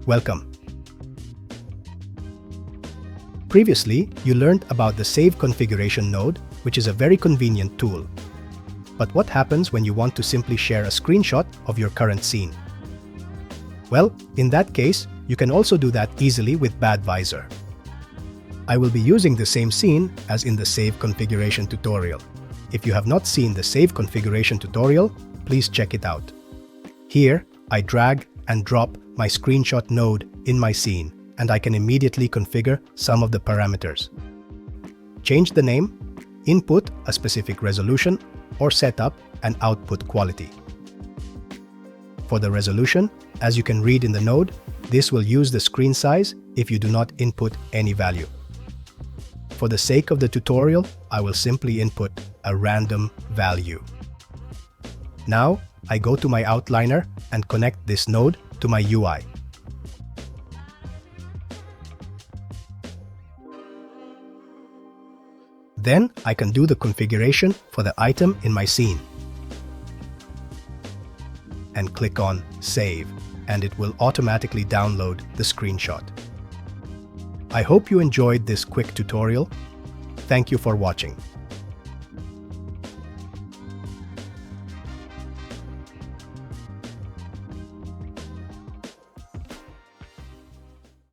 Welcome. Previously, you learned about the Save Configuration node, which is a very convenient tool. But what happens when you want to simply share a screenshot of your current scene? Well, in that case, you can also do that easily with Badvisor. I will be using the same scene as in the Save Configuration tutorial. If you have not seen the Save Configuration tutorial, please check it out. Here, I drag and drop my screenshot node in my scene, and I can immediately configure some of the parameters. Change the name, input a specific resolution, or set up an output quality. For the resolution, as you can read in the node, this will use the screen size if you do not input any value. For the sake of the tutorial, I will simply input a random value. Now, I go to my outliner and connect this node to my UI. Then, I can do the configuration for the item in my scene. And click on Save, and it will automatically download the screenshot. I hope you enjoyed this quick tutorial. Thank you for watching.